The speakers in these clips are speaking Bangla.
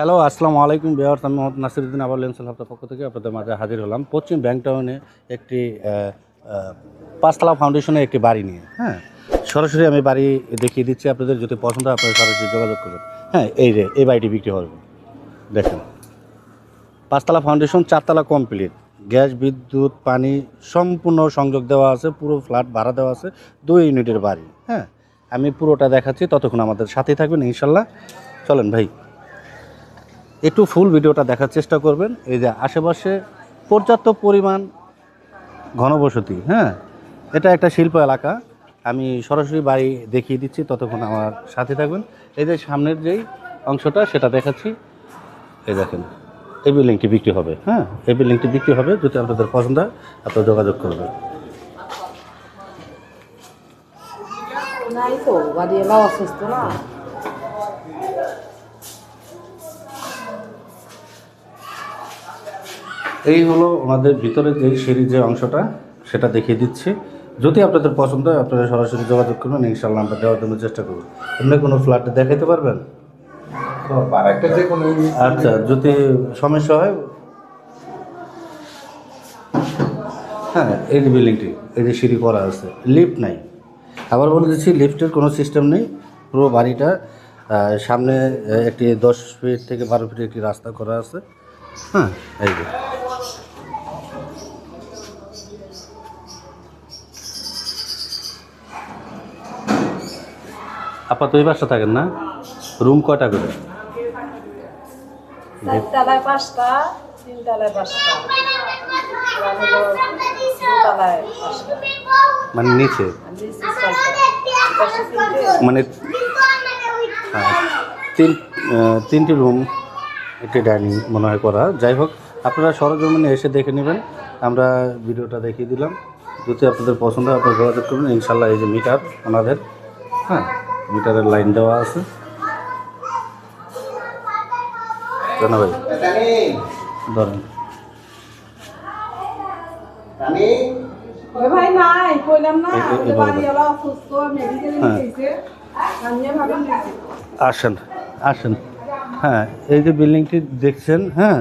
হ্যালো, আসসালামু আলাইকুম ভিউয়ার্স। আমি মোহাম্মদ নাসিরউদ্দিন আবার লেন্সেল হপ্তার পক্ষ থেকে আপনাদের মাঝে হাজির হলাম পশ্চিম ব্যাংক টাউনে একটি পাঁচতলা ফাউন্ডেশনের একটি বাড়ি নিয়ে। হ্যাঁ, সরাসরি আমি বাড়ি দেখিয়ে দিচ্ছি আপনাদের। যদি পছন্দ হয় আপনারা সরাসরি যোগাযোগ করবেন। হ্যাঁ, এই বাড়িটি বিক্রি হবে। দেখেন, পাঁচতলা ফাউন্ডেশন, চারতলা কমপ্লিট, গ্যাস, বিদ্যুৎ, পানি সম্পূর্ণ সংযোগ দেওয়া আছে, পুরো ফ্ল্যাট ভাড়া দেওয়া আছে, 2 ইউনিটের বাড়ি। হ্যাঁ, আমি পুরোটা দেখাচ্ছি, ততক্ষণ আমাদের সাথেই থাকবেন ইনশাল্লাহ। চলেন ভাই, একটু ফুল ভিডিওটা দেখার চেষ্টা করবেন। এই যে আশেপাশে পর্যাপ্ত পরিমাণ ঘনবসতি। হ্যাঁ, এটা একটা শিল্প এলাকা। আমি সরাসরি বাড়ি দেখিয়ে দিচ্ছি, ততক্ষণ আমার সাথে থাকবেন। এই যে সামনের যেই অংশটা সেটা দেখাচ্ছি। এই দেখেন, এই বিল্ডিংটি বিক্রি হবে। হ্যাঁ, এই বিল্ডিংটি বিক্রি হবে। যদি আপনাদের পছন্দ হয় আপনারা যোগাযোগ করবেন। নাই তো বাড়ি এলা অসুস্থ না। এই হলো ওনাদের ভিতরে যে সিঁড়ির যে অংশটা সেটা দেখিয়ে দিচ্ছি। যদি আপনাদের পছন্দ হয় আপনারা সরাসরি যোগাযোগ করবেন, ইনশাল্লাহ আমরা দেওয়ার জন্য চেষ্টা করব। এমনি কোনো ফ্ল্যাট দেখাইতে পারবেন? আচ্ছা, যদি সমস্যা হয়। হ্যাঁ, এই যে বিল্ডিংটি, এই যে সিঁড়ি করা আছে, লিফট নাই। আবার বলে দিচ্ছি, লিফটের কোনো সিস্টেম নেই। পুরো বাড়িটা সামনে একটি 10 ফিট থেকে 12 ফিট একটি রাস্তা করা আছে। হ্যাঁ, এই যে আপাতত এই বাসা থাকেন না? রুম কয়টা করে? 4 তলায় 5টা, 3 তলায় 5টা, আর হলো 2 তলায় 5টা, মানে নিচে, আর নিচে 6টা। পাশে 3টে। মানে তিনটি রুম, একটি ডাইনিং মনে হয় করা। যাই হোক, আপনারা সরজমিনে এসে দেখে নেবেন। আমরা ভিডিওটা দেখিয়ে দিলাম। যদি আপনাদের পছন্দ হয় আপনারা যোগাযোগ করবেন ইনশাল্লাহ। এই যে মিটার ওনাদের, হ্যাঁ, মিটারের লাইন দেওয়া আছে। কেন ভাই ধরেন, ওই ভাই নাই, কইলাম না এভাবে বাড়ি এলা অসুস্থ, মেডিকেলে নিয়েছে। আমি ভাবলাম নিয়েছে। আসেন আসেন। হ্যাঁ, এই যে বিল্ডিংটি দেখছেন, হ্যাঁ,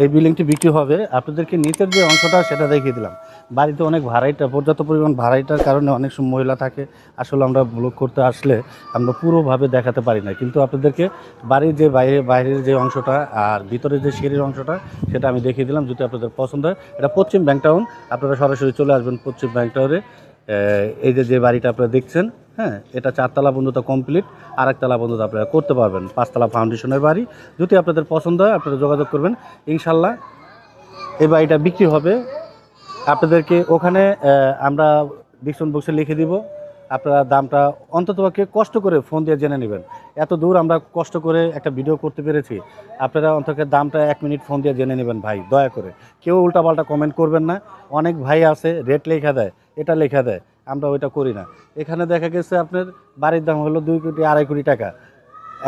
এই বিল্ডিংটি বিক্রি হবে। আপনাদেরকে নিচের যে অংশটা সেটা দেখিয়ে দিলাম। বাড়িতে অনেক ভাড়াইটা, পর্যাপ্ত পরিমাণ ভাড়াইটার কারণে অনেক সময় মহিলা থাকে। আসলে আমরা ব্লগ করতে আসলে আমরা পুরোভাবে দেখাতে পারি না, কিন্তু আপনাদেরকে বাড়ির যে বাইরের যে অংশটা আর ভিতরের যে সিঁড়ির অংশটা সেটা আমি দেখিয়ে দিলাম। যদি আপনাদের পছন্দ হয়, এটা পশ্চিম ব্যাংক টাউন। আপনারা সরাসরি চলে আসবেন পশ্চিম ব্যাংক টাউনে। এই যে বাড়িটা আপনারা দেখছেন, হ্যাঁ, এটা 4 তলা পর্যন্ত কমপ্লিট, আর 1 তলা পর্যন্ত আপনারা করতে পারবেন। 5 তলা ফাউন্ডেশনের বাড়ি। যদি আপনাদের পছন্দ হয় আপনারা যোগাযোগ করবেন ইনশাল্লাহ। এই বাড়িটা বিক্রি হবে। আপনাদেরকে ওখানে আমরা ডিসকাউন্ট বক্সে লিখে দিব। আপনারা দামটা অন্ততপক্ষে কষ্ট করে ফোন দিয়ে জেনে নেবেন। এত দূর আমরা কষ্ট করে একটা ভিডিও করতে পেরেছি, আপনারা অন্তত দামটা 1 মিনিট ফোন দিয়ে জেনে নেবেন ভাই, দয়া করে। কেউ উল্টাপাল্টা কমেন্ট করবেন না। অনেক ভাই আছে রেট লেখা দেয়, এটা লেখা দেয়, আমরা ওইটা করি না। এখানে দেখা গেছে আপনার বাড়ির দাম হলো 2 কোটি 2.5 কোটি টাকা।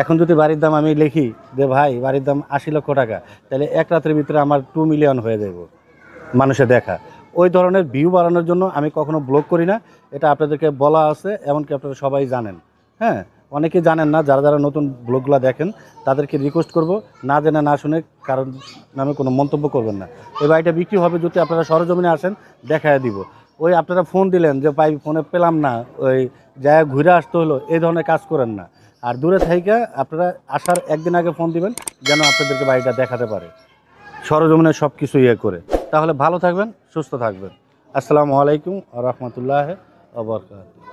এখন যদি বাড়ির দাম আমি লিখি যে ভাই বাড়ির দাম 80 লক্ষ টাকা, তাহলে এক রাতের ভিতরে আমার 2 মিলিয়ন হয়ে যাব মানুষে দেখা। ওই ধরনের ভিউ বাড়ানোর জন্য আমি কখনো ব্লগ করি না, এটা আপনাদেরকে বলা আছে। এমনকি আপনারা সবাই জানেন। হ্যাঁ, অনেকে জানেন না। যারা নতুন ব্লগগুলো দেখেন তাদেরকে রিকোয়েস্ট করব, না জেনে না শুনে কারণ নামে কোনো মন্তব্য করবেন না। এই বাড়িটা বিক্রি হবে। যদি আপনারা সরজমিনে আসেন দেখায় দিব। ওই আপনারা ফোন দিলেন যে ভাই ফোনে পেলাম না, ওই জায়গায় ঘুরে আসতে হলো, এই ধরনের কাজ করেন না। আর দূরে থেকে আপনারা আসার একদিন আগে ফোন দিবেন, যেন আপনাদেরকে বাড়িটা দেখাতে পারে সরজমিনে সব কিছু করে। তাহলে ভালো থাকবেন, সুস্থ থাকবেন। আসসালামু আলাইকুম ওয়া রাহমাতুল্লাহি ওয়া বারাকাতুহু।